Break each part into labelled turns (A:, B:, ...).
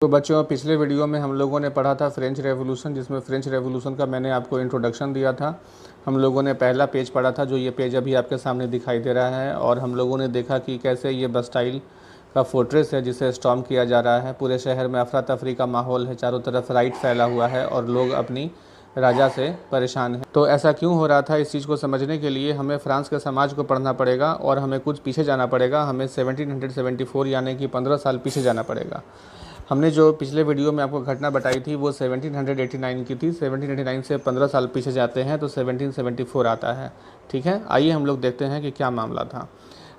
A: तो बच्चों, पिछले वीडियो में हम लोगों ने पढ़ा था फ्रेंच रेवोल्यूशन, जिसमें फ्रेंच रेवोल्यूशन का मैंने आपको इंट्रोडक्शन दिया था। हम लोगों ने पहला पेज पढ़ा था, जो ये पेज अभी आपके सामने दिखाई दे रहा है, और हम लोगों ने देखा कि कैसे ये बस्टाइल का फोर्ट्रेस है जिसे स्टॉर्म किया जा रहा है। पूरे शहर में अफरा तफरी का माहौल है, चारों तरफ राइट फैला हुआ है और लोग अपनी राजा से परेशान हैं। तो ऐसा क्यों हो रहा था, इस चीज़ को समझने के लिए हमें फ्रांस के समाज को पढ़ना पड़ेगा और हमें कुछ पीछे जाना पड़ेगा। हमें 1774 यानी कि 15 साल पीछे जाना पड़ेगा। हमने जो पिछले वीडियो में आपको घटना बताई थी वो 1789 की थी। 1789 से 15 साल पीछे जाते हैं तो 1774 आता है। ठीक है, आइए हम लोग देखते हैं कि क्या मामला था।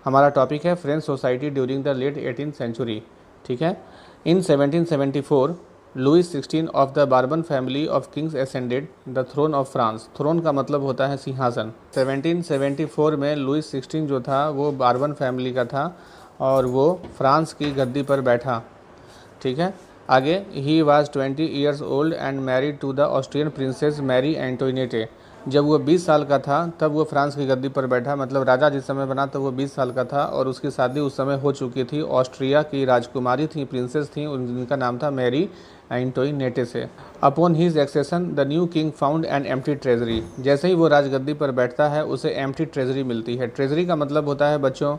A: हमारा टॉपिक है French society during the late 18th century. ठीक है, in 1774 Louis 16 of the Bourbon family of kings ascended the throne of France. Throne का मतलब होता है सिंहासन। 1774 में लुइस 16 जो था वो बार्बन फैमिली का था और वो फ्रांस की गद्दी पर बैठा। ठीक है, आगे ही was 20 years old and married to the Austrian princess Marie Antoinette. जब वो 20 साल का था तब वो फ्रांस की गद्दी पर बैठा, मतलब राजा जिस समय बना तब वो 20 साल का था और उसकी शादी उस समय हो चुकी थी। ऑस्ट्रिया की राजकुमारी थी, प्रिंसेस थी, जिनका नाम था मैरी एंटोइनेटे से। Upon his accession the new king found an empty treasury. जैसे ही वो राजगद्दी पर बैठता है उसे एम्प्टी ट्रेजरी मिलती है। ट्रेजरी का मतलब होता है बच्चों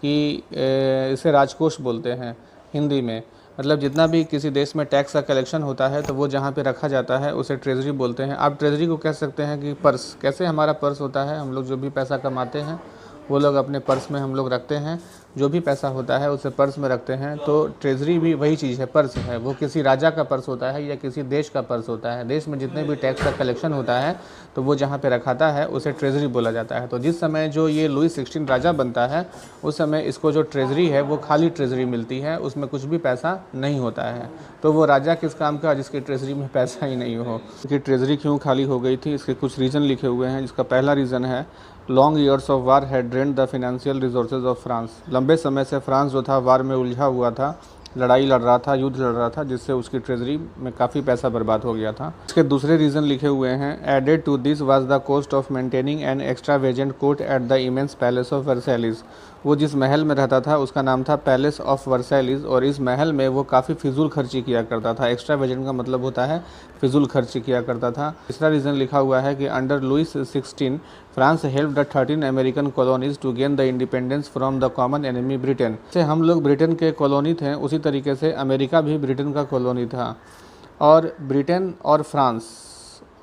A: कि इसे राजकोष बोलते हैं हिंदी में। मतलब जितना भी किसी देश में टैक्स का कलेक्शन होता है तो वो जहाँ पे रखा जाता है उसे ट्रेजरी बोलते हैं। आप ट्रेजरी को कह सकते हैं कि पर्स। कैसे हमारा पर्स होता है, हम लोग जो भी पैसा कमाते हैं वो लोग अपने पर्स में हम लोग रखते हैं, जो भी पैसा होता है उसे पर्स में रखते हैं। तो ट्रेजरी भी वही चीज़ है, पर्स है। वो किसी राजा का पर्स होता है या किसी देश का पर्स होता है। देश में जितने भी टैक्स का कलेक्शन होता है तो वो जहाँ पे रखाता है उसे ट्रेजरी बोला जाता है। तो जिस समय जो ये लुइस 16 राजा बनता है उस समय इसको जो ट्रेजरी है वो खाली ट्रेजरी मिलती है, उसमें कुछ भी पैसा नहीं होता है। तो वो राजा किस काम का जिसकी ट्रेजरी में पैसा ही नहीं हो। कि ट्रेजरी क्यों खाली हो गई थी, इसके कुछ रीज़न लिखे हुए हैं। जिसका पहला रीज़न है long years of war had drained the financial resources of France. लंबे समय से फ्रांस जो था वार में उलझा हुआ था, लड़ाई लड़ रहा था, युद्ध लड़ रहा था, जिससे उसकी ट्रेजरी में काफ़ी पैसा बर्बाद हो गया था। इसके दूसरे रीज़न लिखे हुए हैं added to this was the cost of maintaining an extravagant court at the immense palace of Versailles. वो जिस महल में रहता था उसका नाम था पैलेस ऑफ वर्सैलिस और इस महल में वो काफ़ी फिजूल खर्ची किया करता था। एक्स्ट्रावेजेंट का मतलब होता है फिजूल खर्ची किया करता था। तीसरा रीज़न लिखा हुआ है कि under Louis 16 France help the 13 American colonies to gain the independence from the common enemy Britain. से हम लोग ब्रिटेन के कॉलोनी थे, उसी तरीके से अमेरिका भी ब्रिटेन का कॉलोनी था। और ब्रिटेन और फ्रांस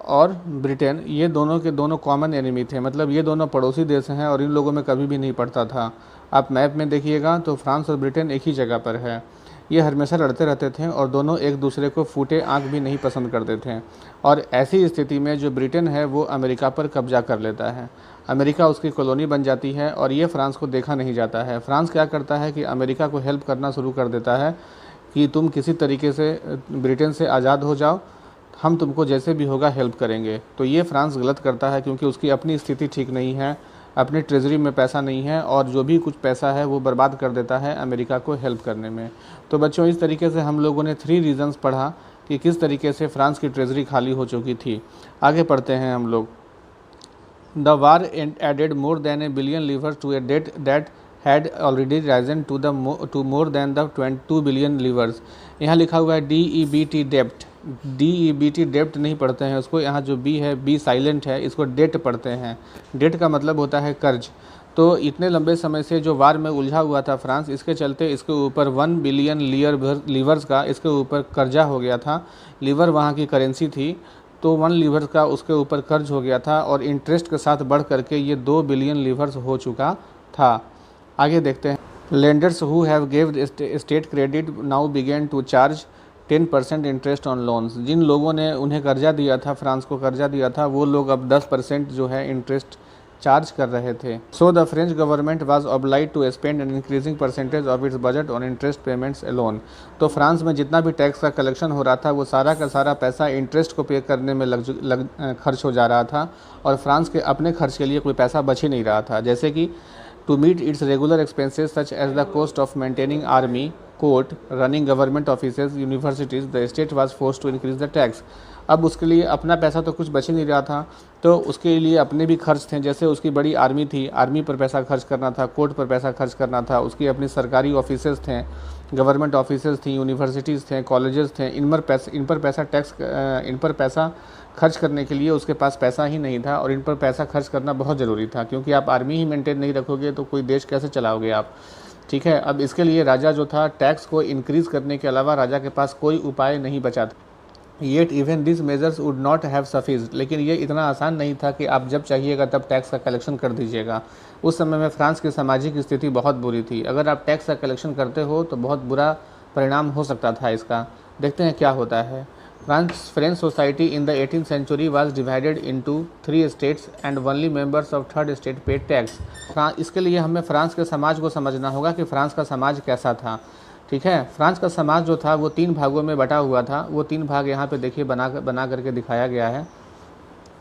A: और ब्रिटेन ये दोनों के दोनों कॉमन एनिमी थे, मतलब ये दोनों पड़ोसी देश हैं और इन लोगों में कभी भी नहीं पड़ता था। आप मैप में देखिएगा तो फ्रांस और ब्रिटेन एक ही जगह पर है। ये हमेशा लड़ते रहते थे और दोनों एक दूसरे को फूटे आँख भी नहीं पसंद करते थे। और ऐसी स्थिति में जो ब्रिटेन है वो अमेरिका पर कब्जा कर लेता है, अमेरिका उसकी कॉलोनी बन जाती है और ये फ्रांस को देखा नहीं जाता है। फ्रांस क्या करता है कि अमेरिका को हेल्प करना शुरू कर देता है कि तुम किसी तरीके से ब्रिटेन से आज़ाद हो जाओ, हम तुमको जैसे भी होगा हेल्प करेंगे। तो ये फ्रांस गलत करता है क्योंकि उसकी अपनी स्थिति ठीक नहीं है, अपनी ट्रेजरी में पैसा नहीं है और जो भी कुछ पैसा है वो बर्बाद कर देता है अमेरिका को हेल्प करने में। तो बच्चों, इस तरीके से हम लोगों ने 3 रीज़न्स पढ़ा कि किस तरीके से फ्रांस की ट्रेजरी खाली हो चुकी थी। आगे पढ़ते हैं हम लोग। The war added more than $1 billion to a debt that had already risen to more than the 22 billion livres. यहाँ लिखा हुआ है DEBT डेप्ट। DEBT डेप्ट नहीं पढ़ते हैं उसको, यहाँ जो बी है बी साइलेंट है, इसको डेट पढ़ते हैं। डेट का मतलब होता है कर्ज। तो इतने लंबे समय से जो वार में उलझा हुआ था फ्रांस, इसके चलते इसके ऊपर 1 बिलियन लीवर्स का इसके ऊपर कर्जा हो गया था। लीवर वहाँ की करेंसी थी, तो 1 लीवर का उसके ऊपर कर्ज हो गया था और इंटरेस्ट के साथ बढ़ करके ये 2 बिलियन लीवर्स हो चुका था। आगे देखते हैं। Lenders who have give state credit now began to charge 10% interest on loans. जिन लोगों ने उन्हें कर्जा दिया था, फ्रांस को कर्जा दिया था, वो लोग अब 10% जो है इंटरेस्ट चार्ज कर रहे थे। So the French government was obliged to spend an increasing percentage of its budget on interest payments alone. तो फ्रांस में जितना भी टैक्स का कलेक्शन हो रहा था वो सारा का सारा पैसा इंटरेस्ट को पे करने में खर्च हो जा रहा था और फ्रांस के अपने खर्च के लिए कोई पैसा बच ही नहीं रहा था। जैसे कि to meet its regular expenses such as the cost of maintaining army, court, running government offices, universities, the state was forced to increase the tax। अब उसके लिए अपना पैसा तो कुछ बच ही नहीं रहा था, तो उसके लिए अपने भी खर्च थे। जैसे उसकी बड़ी आर्मी थी, आर्मी पर पैसा खर्च करना था, कोर्ट पर पैसा खर्च करना था, उसकी अपनी सरकारी ऑफिसेज थे गवर्नमेंट ऑफिसेज थी, यूनिवर्सिटीज़ थे, कॉलेजेस थे, इन पर पैसा खर्च करने के लिए उसके पास पैसा ही नहीं था, और इन पर पैसा खर्च करना बहुत ज़रूरी था, क्योंकि आप आर्मी ही मेंटेन नहीं रखोगे तो कोई देश कैसे चलाओगे आप। ठीक है, अब इसके लिए राजा जो था टैक्स को इंक्रीज़ करने के अलावा राजा के पास कोई उपाय नहीं बचा था। Yet even this measures would not have sufficed, लेकिन ये इतना आसान नहीं था कि आप जब चाहिएगा तब टैक्स का कलेक्शन कर दीजिएगा। उस समय में फ्रांस की सामाजिक स्थिति बहुत बुरी थी। अगर आप टैक्स का कलेक्शन करते हो तो बहुत बुरा परिणाम हो सकता था इसका। देखते हैं क्या होता है। French society in the 18th century was divided into 3 states and only members of third state paid tax. इसके लिए हमें फ्रांस के समाज को समझना होगा कि फ्रांस का समाज कैसा था। ठीक है, फ्रांस का समाज जो था वो 3 भागों में बटा हुआ था। वो 3 भाग यहाँ पे देखिए बना करके दिखाया गया है।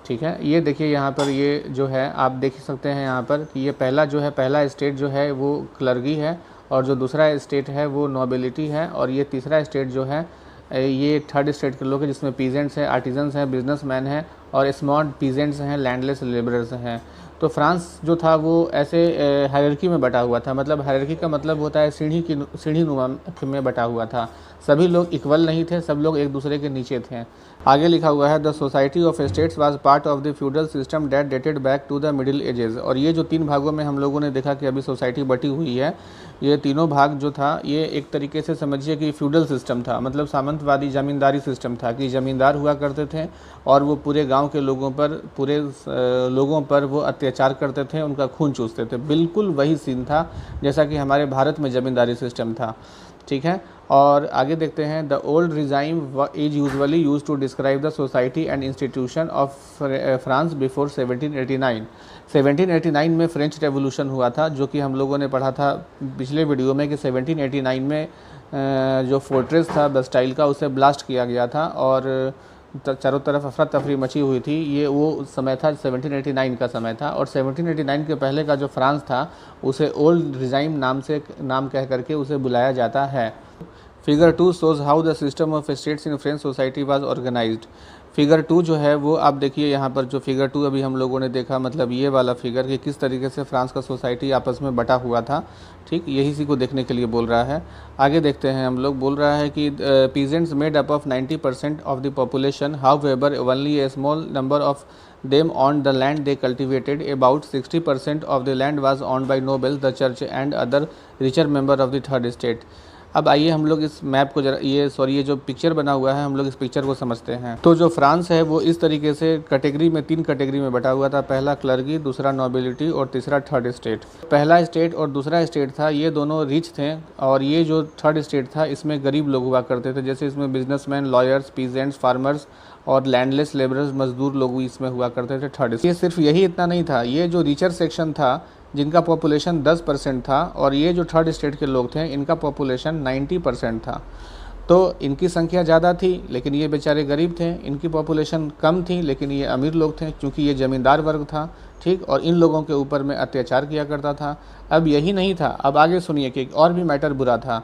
A: ठीक है, ये देखिए यहाँ पर, ये जो है आप देख सकते हैं यहाँ पर कि ये पहला स्टेट जो है वो क्लर्गी है, और जो दूसरा स्टेट है वो नोबिलिटी है, और ये तीसरा स्टेट जो है ये थर्ड स्टेट के लोग हैं, जिसमें पीजेंट्स हैं, आर्टिजन्स हैं, बिजनेसमैन हैं, और स्मॉल पीजेंट्स हैं, लैंडलेस लेबरर्स हैं। तो फ्रांस जो था वो ऐसे हायरार्की में बटा हुआ था। मतलब हायरार्की का मतलब होता है सीढ़ी नुमा में बटा हुआ था। सभी लोग इक्वल नहीं थे, सब लोग एक दूसरे के नीचे थे। आगे लिखा हुआ है the society of states was part of the feudal system that dated back to the middle ages. और ये जो 3 भागों में हम लोगों ने देखा कि अभी सोसाइटी बटी हुई है, ये तीनों भाग जो था ये एक तरीके से समझिए कि फ्यूडल सिस्टम था। मतलब सामंतवादी ज़मींदारी सिस्टम था कि ज़मींदार हुआ करते थे और वो पूरे गांव के लोगों पर वो अत्याचार करते थे, उनका खून चूसते थे। बिल्कुल वही सीन था जैसा कि हमारे भारत में ज़मींदारी सिस्टम था। ठीक है, और आगे देखते हैं। The old regime is usually use to describe the society and institution of France before 1789। 1789 में फ्रेंच रेवोल्यूशन हुआ था, जो कि हम लोगों ने पढ़ा था पिछले वीडियो में कि 1789 में जो फोर्ट्रेस था बस्टाइल का, उसे ब्लास्ट किया गया था और चारों तरफ अफरा तफरी मची हुई थी। ये वो समय था, 1789 का समय था। और 1789 के पहले का जो फ्रांस था उसे ओल्ड रिजाइम नाम कह करके उसे बुलाया जाता है। Figure 2 shows how the system of states in French society was organized. Figure 2 जो है वो आप देखिए यहाँ पर, जो फिगर 2 अभी हम लोगों ने देखा, मतलब ये वाला फिगर कि किस तरीके से फ्रांस का सोसाइटी आपस में बटा हुआ था। ठीक, यही सी को देखने के लिए बोल रहा है। आगे देखते हैं हम लोग। बोल रहा है कि peasants made up of 90% of the population, however only A small number of them on the land they cultivated. About 60% of the land was owned by nobles, the church and other richer member of the third estate. अब आइए हम लोग इस map को ये जो picture बना हुआ है, हम लोग इस पिक्चर को समझते हैं। तो जो फ्रांस है वो इस तरीके से तीन कैटेगरी में बटा हुआ था। पहला क्लर्गी, दूसरा नोबिलिटी और तीसरा थर्ड स्टेट। पहला स्टेट और दूसरा स्टेट था, ये दोनों रिच थे, और ये जो थर्ड स्टेट था इसमें गरीब लोग हुआ करते थे। जैसे इसमें बिजनेसमैन, लॉयर्स, पीजेंट्स, फार्मर्स और लैंडलेस लेबरर्स, मजदूर लोग इसमें हुआ करते थे थर्ड। ये सिर्फ यही इतना नहीं था, ये जो रिचर सेक्शन था जिनका पॉपुलेशन 10% था, और ये जो थर्ड स्टेट के लोग थे इनका पॉपुलेशन 90% था। तो इनकी संख्या ज़्यादा थी लेकिन ये बेचारे गरीब थे। इनकी पॉपुलेशन कम थी लेकिन ये अमीर लोग थे, क्योंकि ये ज़मींदार वर्ग था। ठीक, और इन लोगों के ऊपर में अत्याचार किया करता था। अब यही नहीं था, अब आगे सुनिए कि एक और भी मैटर बुरा था।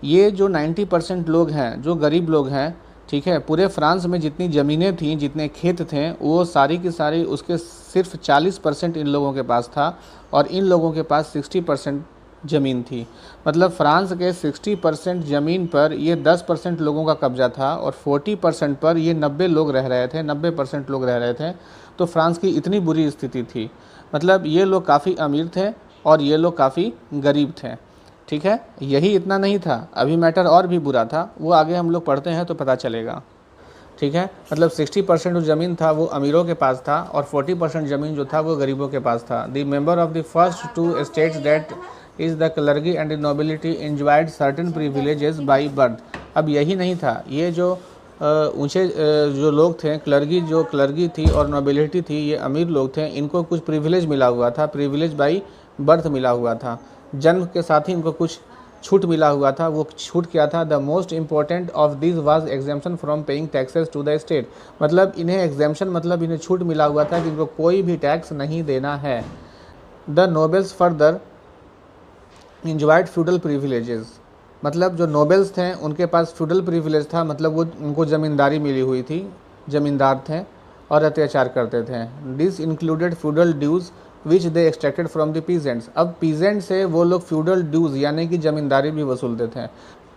A: ये जो 90% लोग हैं, जो गरीब लोग हैं, ठीक है, पूरे फ्रांस में जितनी ज़मीनें थीं, जितने खेत थे, वो सारी की सारी उसके सिर्फ 40% इन लोगों के पास था, और इन लोगों के पास 60% ज़मीन थी। मतलब फ्रांस के 60% ज़मीन पर ये 10% लोगों का कब्जा था, और 40% पर ये 90 लोग रह रहे थे, 90% लोग रह रहे थे। तो फ्रांस की इतनी बुरी स्थिति थी। मतलब ये लोग काफ़ी अमीर थे और ये लोग काफ़ी गरीब थे। ठीक है, यही इतना नहीं था, अभी मैटर और भी बुरा था, वो आगे हम लोग पढ़ते हैं तो पता चलेगा। ठीक है, मतलब 60% जो ज़मीन था वो अमीरों के पास था, और 40% ज़मीन जो था वो गरीबों के पास था। The member of the first 2 states that is the clergy and the nobility enjoyed certain privileges by birth. अब यही नहीं था, ये जो ऊंचे जो लोग थे, क्लर्गी थी और नोबिलिटी थी, ये अमीर लोग थे, इनको कुछ प्रिविलेज मिला हुआ था, प्रिविलेज बाई बर्थ मिला हुआ था। जन्म के साथ ही इनको कुछ छूट मिला हुआ था। वो छूट क्या था? The most important of this was exemption from paying taxes to the state. मतलब इन्हें एग्जाम्पशन मतलब इन्हें छूट मिला हुआ था कि इनको कोई भी टैक्स नहीं देना है। The nobles further enjoyed feudal privileges. मतलब जो नोबल्स थे उनके पास फ्यूडल प्रिविलेज था, मतलब वो उनको ज़मींदारी मिली हुई थी, ज़मींदार थे और अत्याचार करते थे। This included feudal dues which they extracted from the peasants. अब पीजेंट से वो लोग फ्यूडल ड्यूज यानी कि ज़मींदारी भी वसूलते थे।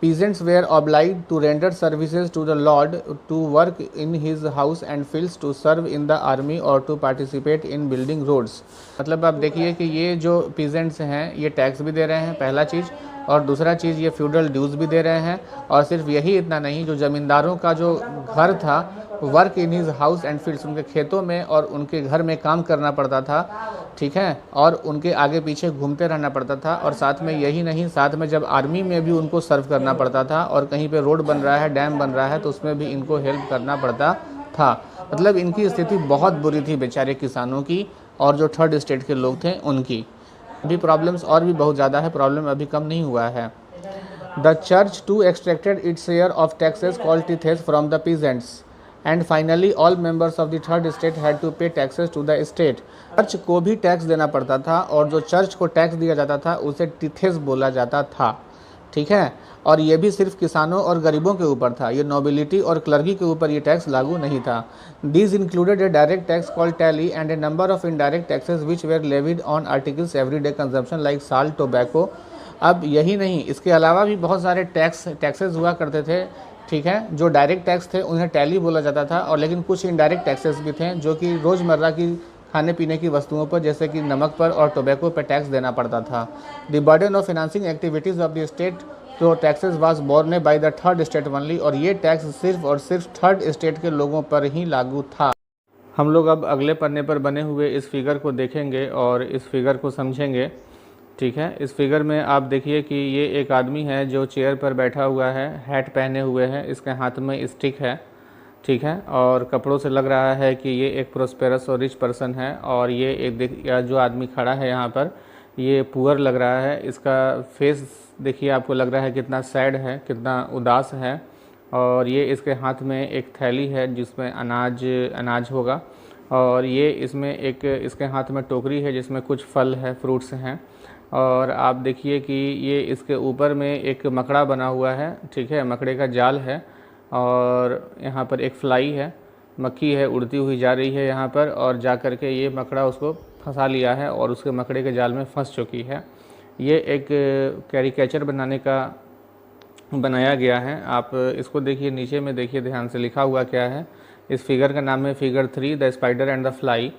A: Peasants were obliged to render services to the lord, to work in his house and fields, to serve in the army or to participate in building roads। मतलब आप देखिए कि ये जो peasants हैं ये टैक्स भी दे रहे हैं पहला चीज़, और दूसरा चीज़ ये फ्यूडल ड्यूज़ भी दे रहे हैं। और सिर्फ यही इतना नहीं, जो ज़मींदारों का जो घर था, work in his house and fields, उनके खेतों में और उनके घर में काम करना पड़ता था, ठीक है, और उनके आगे पीछे घूमते रहना पड़ता था। और साथ में यही नहीं, साथ में जब आर्मी में भी उनको सर्व करना पड़ता था, और कहीं पे रोड बन रहा है, डैम बन रहा है, तो उसमें भी इनको हेल्प करना पड़ता था। मतलब इनकी स्थिति बहुत बुरी थी बेचारे किसानों की, और जो थर्ड स्टेट के लोग थे उनकी। अभी प्रॉब्लम्स और भी बहुत ज़्यादा है, प्रॉब्लम अभी कम नहीं हुआ है। The church too extracted its share of taxes called tithes from the peasants, and finally all members of the third state had to pay taxes to the state. Church को भी टैक्स देना पड़ता था, और जो चर्च को tax दिया जाता था उसे टिथेस बोला जाता था, ठीक है। और ये भी सिर्फ किसानों और गरीबों के ऊपर था, ये नोबिलिटी और क्लर्की के ऊपर ये टैक्स लागू नहीं था। These included A direct tax called tally and A number of indirect taxes which where levied on articles everyday consumption like salt, tobacco. अब यही नहीं, इसके अलावा भी बहुत सारे टैक्सेस हुआ करते थे, ठीक है। जो डायरेक्ट टैक्स थे उन्हें टैली बोला जाता था, और लेकिन कुछ इनडायरेक्ट टैक्सेस भी थे जो कि रोज़मर्रा की खाने पीने की वस्तुओं पर, जैसे कि नमक पर और टोबैको पर टैक्स देना पड़ता था। The burden of financing activities of the state to taxes was borne by the third state only, और ये टैक्स सिर्फ और सिर्फ थर्ड स्टेट के लोगों पर ही लागू था। हम लोग अब अगले पन्ने पर बने हुए इस फिगर को देखेंगे और इस फिगर को समझेंगे, ठीक है। इस फिगर में आप देखिए कि ये एक आदमी है जो चेयर पर बैठा हुआ है, हैट पहने हुए है, इसके हाथ में स्टिक है, ठीक है, और कपड़ों से लग रहा है कि ये एक प्रोस्पेरस और रिच पर्सन है। और ये एक जो आदमी खड़ा है यहाँ पर, ये पुअर लग रहा है। इसका फेस देखिए, आपको लग रहा है कितना सैड है, कितना उदास है। और ये इसके हाथ में एक थैली है जिसमें अनाज होगा, और ये इसमें एक इसके हाथ में टोकरी है जिसमें कुछ फल है, फ्रूट्स हैं। और आप देखिए कि ये इसके ऊपर में एक मकड़ा बना हुआ है, ठीक है, मकड़े का जाल है, और यहाँ पर एक फ्लाई है, मक्खी है, उड़ती हुई जा रही है यहाँ पर, और जा कर के ये मकड़ा उसको फंसा लिया है और उसके मकड़े के जाल में फंस चुकी है। ये एक कैरिकेचर बनाया गया है। आप इसको देखिए, नीचे में देखिए ध्यान से, लिखा हुआ क्या है। इस फिगर का नाम है figure 3, the spider and the fly.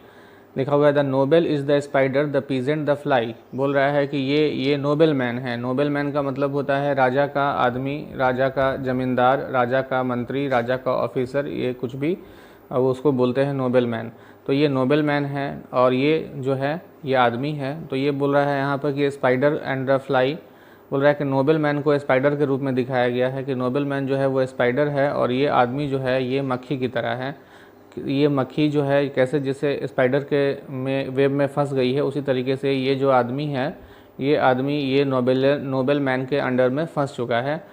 A: लिखा हुआ है the Nobel is the spider, the peasant the fly. बोल रहा है कि ये नोबेल मैन है। नोबेल मैन का मतलब होता है राजा का आदमी, राजा का ज़मींदार, राजा का मंत्री, राजा का ऑफिसर, ये कुछ भी अब उसको बोलते हैं नोबेल मैन। तो ये नोबेल मैन है, और ये जो है ये आदमी है। तो ये बोल रहा है यहाँ पर कि स्पाइडर एंड द फ्लाई, बोल रहा है कि नोबेल मैन को स्पाइडर के रूप में दिखाया गया है, कि नोबेल मैन जो है वो स्पाइडर है, और ये आदमी जो है ये मक्खी की तरह है। ये मक्खी जो है कैसे जैसे स्पाइडर के में वेब में फंस गई है, उसी तरीके से ये जो आदमी है, ये आदमी ये नोबेल मैन के अंडर में फंस चुका है।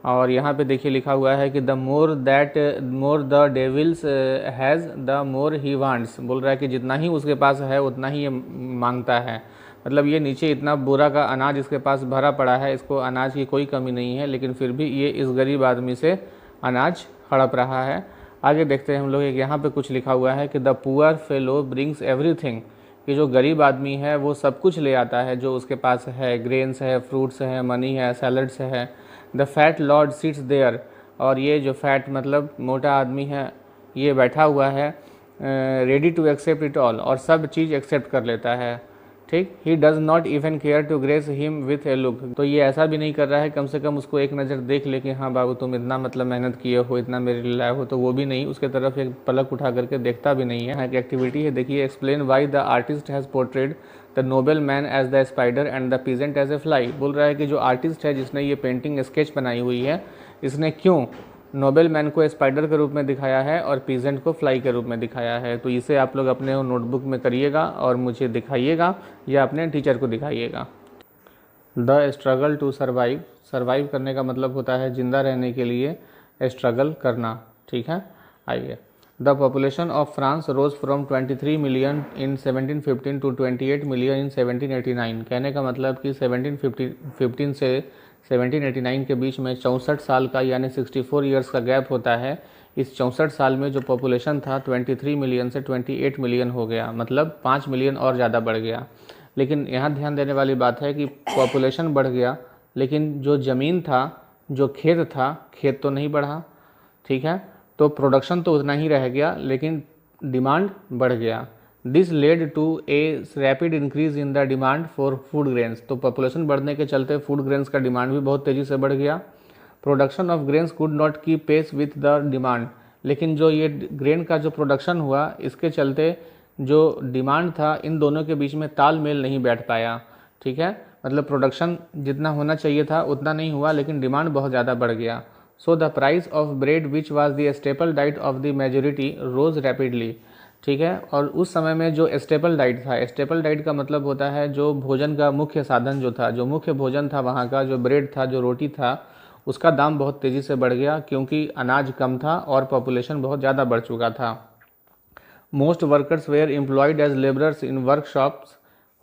A: और यहाँ पे देखिए लिखा हुआ है कि the more the devils has the more he wants. बोल रहा है कि जितना ही उसके पास है उतना ही ये मांगता है। मतलब ये नीचे इतना बोरा का अनाज इसके पास भरा पड़ा है, इसको अनाज की कोई कमी नहीं है, लेकिन फिर भी ये इस गरीब आदमी से अनाज हड़प रहा है। आगे देखते हैं हम लोग, एक यहाँ पे कुछ लिखा हुआ है कि the poor fellow brings everything, कि जो गरीब आदमी है वो सब कुछ ले आता है जो उसके पास है, ग्रेन्स है, फ्रूट्स है, मनी है, सैलड्स है। The fat lord sits there, और ये जो फैट मतलब मोटा आदमी है ये बैठा हुआ है, ready to accept it all, और सब चीज़ एक्सेप्ट कर लेता है, ठीक। He does not even care to grace him with a look, तो ये ऐसा भी नहीं कर रहा है कम से कम उसको एक नज़र देख ले कि हाँ बाबू तुम इतना मतलब मेहनत किए हो, इतना मेरे लिए लाए हो, तो वो भी नहीं, उसके तरफ एक पलक उठा करके देखता भी नहीं है। यहाँ एक एक्टिविटी है, देखिए, explain why the artist has portrayed the nobleman as the spider and the peasant as a fly. बोल रहा है कि जो आर्टिस्ट है जिसने ये पेंटिंग स्केच बनाई हुई है, इसने क्यों नोबेल मैन को स्पाइडर के रूप में दिखाया है और पीजेंट को फ्लाई के रूप में दिखाया है। तो इसे आप लोग अपने नोटबुक में करिएगा और मुझे दिखाइएगा या अपने टीचर को दिखाइएगा। The struggle to survive, survive करने का मतलब होता है जिंदा रहने के लिए स्ट्रगल करना, ठीक है। आइए, the population of France rose from 23 million in 1715 to 28 million in 1789। कहने का मतलब कि 1715 से 1789 के बीच में 64 साल का यानी 64 ईयर्स का गैप होता है। इस 64 साल में जो पॉपुलेशन था 23 मिलियन से 28 मिलियन हो गया, मतलब 5 मिलियन और ज़्यादा बढ़ गया। लेकिन यहाँ ध्यान देने वाली बात है कि पॉपुलेशन बढ़ गया, लेकिन जो ज़मीन था जो खेत था, खेत तो नहीं बढ़ा, ठीक है, तो प्रोडक्शन तो उतना ही रह गया लेकिन डिमांड बढ़ गया। This led to a rapid increase in the demand for food grains. तो पॉपुलेशन बढ़ने के चलते फूड ग्रेन्स का डिमांड भी बहुत तेज़ी से बढ़ गया। Production of grains could not keep pace with the demand. लेकिन जो ये ग्रेन का जो प्रोडक्शन हुआ, इसके चलते जो डिमांड था, इन दोनों के बीच में तालमेल नहीं बैठ पाया, ठीक है, मतलब प्रोडक्शन जितना होना चाहिए था उतना नहीं हुआ लेकिन डिमांड बहुत ज़्यादा बढ़ गया। So the price of bread which was the staple diet of the majority rose rapidly, ठीक है। और उस समय में जो स्टेपल डाइट था, स्टेपल डाइट का मतलब होता है जो भोजन का मुख्य साधन जो था, जो मुख्य भोजन था वहाँ का, जो ब्रेड था, जो रोटी था, उसका दाम बहुत तेज़ी से बढ़ गया क्योंकि अनाज कम था और पॉपुलेशन बहुत ज़्यादा बढ़ चुका था। Most workers were employed as labourers in workshops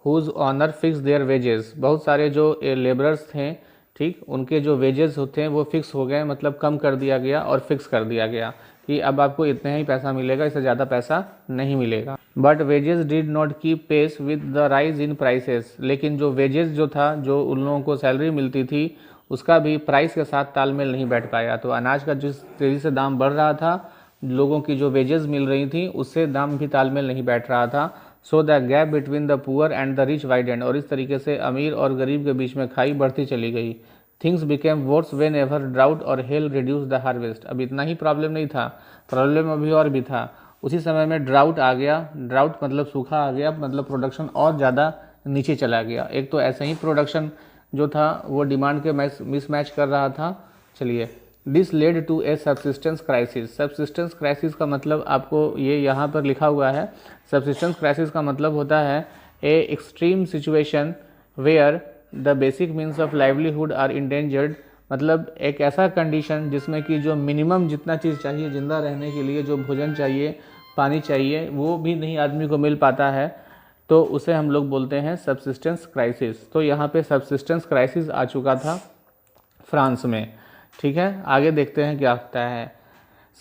A: whose owner fix their wages. बहुत सारे जो लेबरर्स थे, ठीक, उनके जो वेजेस होते हैं वो फिक्स हो गए, मतलब कम कर दिया गया और फिक्स कर दिया गया कि अब आपको इतना ही पैसा मिलेगा, इससे ज़्यादा पैसा नहीं मिलेगा। But wages did not keep pace with the rise in prices. लेकिन जो वेजेस जो था, जो उन लोगों को सैलरी मिलती थी, उसका भी प्राइस के साथ तालमेल नहीं बैठ पाया। तो अनाज का जिस तेज़ी से दाम बढ़ रहा था, लोगों की जो वेजेस मिल रही थी, उससे दाम भी तालमेल नहीं बैठ रहा था। So the gap between the poor and the rich widened. और इस तरीके से अमीर और गरीब के बीच में खाई बढ़ती चली गई। Things became worse whenever drought or hail reduce the harvest. अब इतना ही प्रॉब्लम नहीं था, प्रॉब्लम अभी और भी था। उसी समय में ड्राउट आ गया, ड्राउट मतलब सूखा आ गया, मतलब प्रोडक्शन और ज़्यादा नीचे चला गया। एक तो ऐसे ही प्रोडक्शन जो था वो डिमांड के मिसमैच कर रहा था। चलिए, this led to a subsistence crisis. Subsistence crisis का मतलब आपको ये यहाँ पर लिखा हुआ है। सब्सिस्टेंस क्राइसिस का मतलब होता है a extreme situation where the basic means of livelihood are endangered. मतलब एक ऐसा कंडीशन जिसमें कि जो मिनिमम जितना चीज़ चाहिए जिंदा रहने के लिए, जो भोजन चाहिए, पानी चाहिए, वो भी नहीं आदमी को मिल पाता है, तो उसे हम लोग बोलते हैं सब्सिस्टेंस क्राइसिस। तो यहाँ पे सब्सिस्टेंस क्राइसिस आ चुका था फ्रांस में, ठीक है। आगे देखते हैं क्या होता है।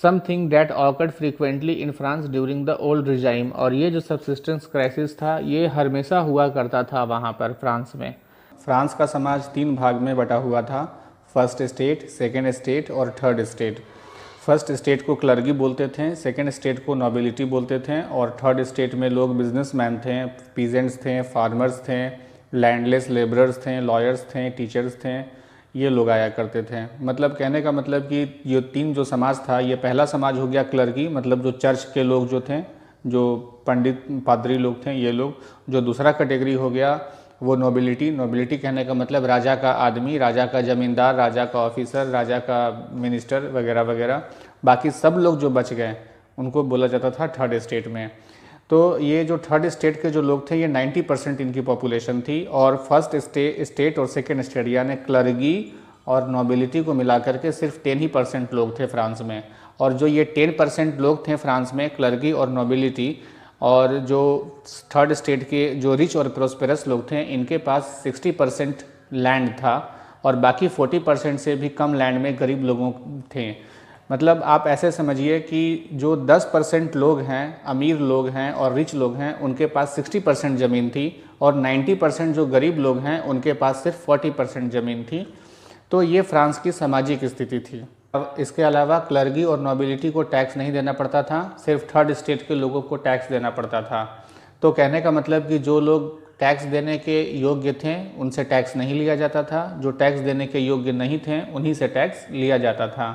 A: Something that awkward frequently in France during the old regime. और ये जो सब्सिस्टेंस क्राइसिस था, ये हमेशा हुआ करता था वहाँ पर फ्रांस में। फ्रांस का समाज 3 भाग में बटा हुआ था, फर्स्ट स्टेट, सेकेंड स्टेट और थर्ड स्टेट। फर्स्ट स्टेट को क्लर्गी बोलते थे, सेकेंड स्टेट को नोबिलिटी बोलते थे और थर्ड स्टेट में लोग बिजनेसमैन थे, पीजेंट्स थे, फार्मर्स थे, लैंडलेस लेबरर्स थे, लॉयर्स थे, टीचर्स थे, ये लोग आया करते थे। मतलब कहने का मतलब कि ये 3 जो समाज था, ये पहला समाज हो गया क्लर्गी, मतलब जो चर्च के लोग जो थे, जो पंडित पादरी लोग थे, ये लोग। जो दूसरा कैटेगरी हो गया वो नोबिलिटी। नोबिलिटी कहने का मतलब राजा का आदमी, राजा का ज़मींदार, राजा का ऑफिसर, राजा का मिनिस्टर वगैरह वगैरह। बाकी सब लोग जो बच गए उनको बोला जाता था थर्ड स्टेट में। तो ये जो थर्ड स्टेट के जो लोग थे, ये 90% इनकी पॉपुलेशन थी। और फर्स्ट स्टेट और सेकेंड स्टेट यानी क्लर्गी और नोबिलिटी को मिलाकर के सिर्फ 10% लोग थे फ्रांस में। और जो ये 10% लोग थे फ्रांस में, क्लर्गी और नोबिलिटी, और जो थर्ड स्टेट के जो रिच और प्रोस्पेरस लोग थे, इनके पास 60% लैंड था और बाकी 40% से भी कम लैंड में गरीब लोगों थे। मतलब आप ऐसे समझिए कि जो 10% लोग हैं, अमीर लोग हैं और रिच लोग हैं, उनके पास 60% ज़मीन थी और 90% जो गरीब लोग हैं उनके पास सिर्फ 40% ज़मीन थी। तो ये फ्रांस की सामाजिक स्थिति थी। अब इसके अलावा क्लर्गी और नोबिलिटी को टैक्स नहीं देना पड़ता था, सिर्फ थर्ड स्टेट के लोगों को टैक्स देना पड़ता था। तो कहने का मतलब कि जो लोग टैक्स देने के योग्य थे उनसे टैक्स नहीं लिया जाता था, जो टैक्स देने के योग्य नहीं थे उन्हीं से टैक्स लिया जाता था।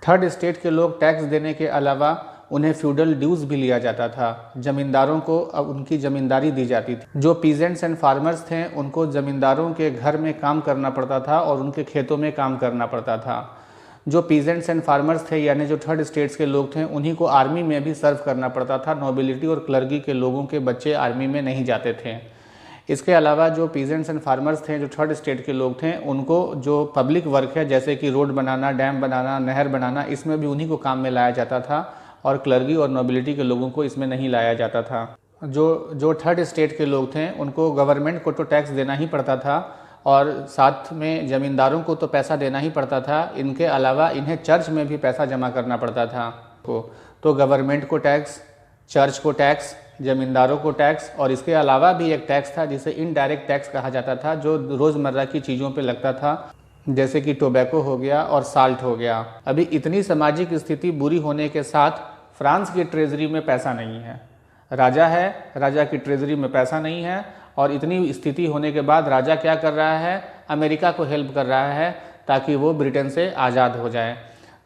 A: थर्ड स्टेट के लोग टैक्स देने के अलावा उन्हें फ्यूडल ड्यूज भी लिया जाता था। जमींदारों को अब उनकी ज़मींदारी दी जाती थी। जो पीजेंट्स एंड फार्मर्स थे उनको ज़मींदारों के घर में काम करना पड़ता था और उनके खेतों में काम करना पड़ता था। जो पीजेंट्स एंड फार्मर्स थे यानी जो थर्ड स्टेट्स के लोग थे, उन्हीं को आर्मी में भी सर्व करना पड़ता था। नोबिलिटी और क्लर्गी के लोगों के बच्चे आर्मी में नहीं जाते थे। इसके अलावा जो पीजेंट्स एंड फार्मर्स थे, जो थर्ड स्टेट के लोग थे, उनको जो पब्लिक वर्क है जैसे कि रोड बनाना, डैम बनाना, नहर बनाना, इसमें भी उन्हीं को काम में लाया जाता था और क्लर्गी और नोबिलिटी के लोगों को इसमें नहीं लाया जाता था। जो थर्ड स्टेट के लोग थे उनको गवर्नमेंट को तो टैक्स देना ही पड़ता था और साथ में ज़मींदारों को तो पैसा देना ही पड़ता था। इनके अलावा इन्हें चर्च में भी पैसा जमा करना पड़ता था। तो गवर्नमेंट को टैक्स, चर्च को टैक्स, ज़मींदारों को टैक्स, और इसके अलावा भी एक टैक्स था जिसे इनडायरेक्ट टैक्स कहा जाता था, जो रोज़मर्रा की चीज़ों पे लगता था। जैसे कि टोबैको हो गया और साल्ट हो गया। अभी इतनी सामाजिक स्थिति बुरी होने के साथ फ्रांस की ट्रेजरी में पैसा नहीं है। राजा है, राजा की ट्रेजरी में पैसा नहीं है, और इतनी स्थिति होने के बाद राजा क्या कर रहा है, अमेरिका को हेल्प कर रहा है ताकि वो ब्रिटेन से आज़ाद हो जाए।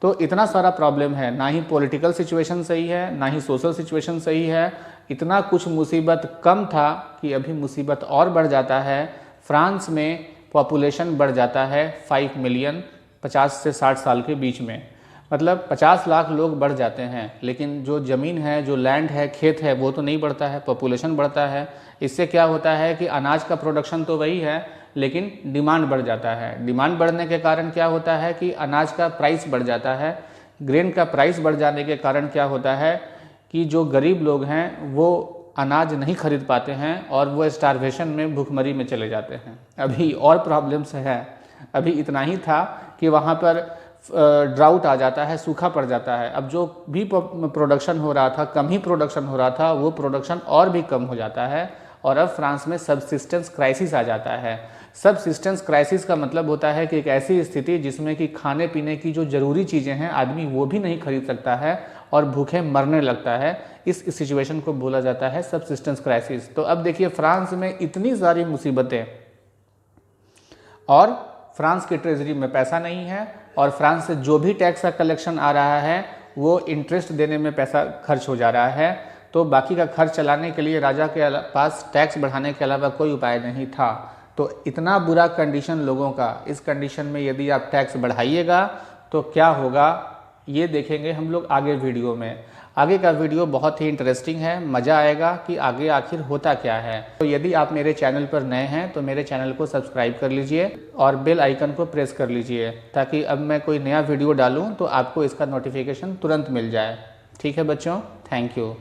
A: तो इतना सारा प्रॉब्लम है, ना ही पॉलिटिकल सिचुएशन सही है, ना ही सोशल सिचुएशन सही है। इतना कुछ मुसीबत कम था कि अभी मुसीबत और बढ़ जाता है। फ्रांस में पॉपुलेशन बढ़ जाता है 5 मिलियन 50 से 60 साल के बीच में, मतलब 50 लाख लोग बढ़ जाते हैं, लेकिन जो ज़मीन है, जो लैंड है, खेत है, वो तो नहीं बढ़ता है, पॉपुलेशन बढ़ता है। इससे क्या होता है कि अनाज का प्रोडक्शन तो वही है, लेकिन डिमांड बढ़ जाता है। डिमांड बढ़ने के कारण क्या होता है कि अनाज का प्राइस बढ़ जाता है। ग्रेन का प्राइस बढ़ जाने के कारण क्या होता है कि जो गरीब लोग हैं वो अनाज नहीं खरीद पाते हैं और वो स्टारवेशन में, भूखमरी में चले जाते हैं। अभी और प्रॉब्लम्स है। अभी इतना ही था कि वहाँ पर ड्राउट आ जाता है, सूखा पड़ जाता है। अब जो भी प्रोडक्शन हो रहा था, कम ही प्रोडक्शन हो रहा था, वो प्रोडक्शन और भी कम हो जाता है। और अब फ्रांस में सबसिस्टेंस क्राइसिस आ जाता है। सबसिस्टेंस क्राइसिस का मतलब होता है कि एक ऐसी स्थिति जिसमें कि खाने पीने की जो ज़रूरी चीज़ें हैं आदमी वो भी नहीं खरीद सकता है और भूखे मरने लगता है। इस सिचुएशन को बोला जाता है सबसिस्टेंस क्राइसिस। तो अब देखिए, फ्रांस में इतनी सारी मुसीबतें, और फ्रांस की ट्रेजरी में पैसा नहीं है, और फ्रांस से जो भी टैक्स का कलेक्शन आ रहा है वो इंटरेस्ट देने में पैसा खर्च हो जा रहा है। तो बाकी का खर्च चलाने के लिए राजा के पास टैक्स बढ़ाने के अलावा कोई उपाय नहीं था। तो इतना बुरा कंडीशन लोगों का, इस कंडीशन में यदि आप टैक्स बढ़ाइएगा तो क्या होगा, ये देखेंगे हम लोग आगे वीडियो में। आगे का वीडियो बहुत ही इंटरेस्टिंग है, मज़ा आएगा कि आगे आखिर होता क्या है। तो यदि आप मेरे चैनल पर नए हैं तो मेरे चैनल को सब्सक्राइब कर लीजिए और बेल आइकन को प्रेस कर लीजिए, ताकि अब मैं कोई नया वीडियो डालूँ तो आपको इसका नोटिफिकेशन तुरंत मिल जाए। ठीक है बच्चों, थैंक यू।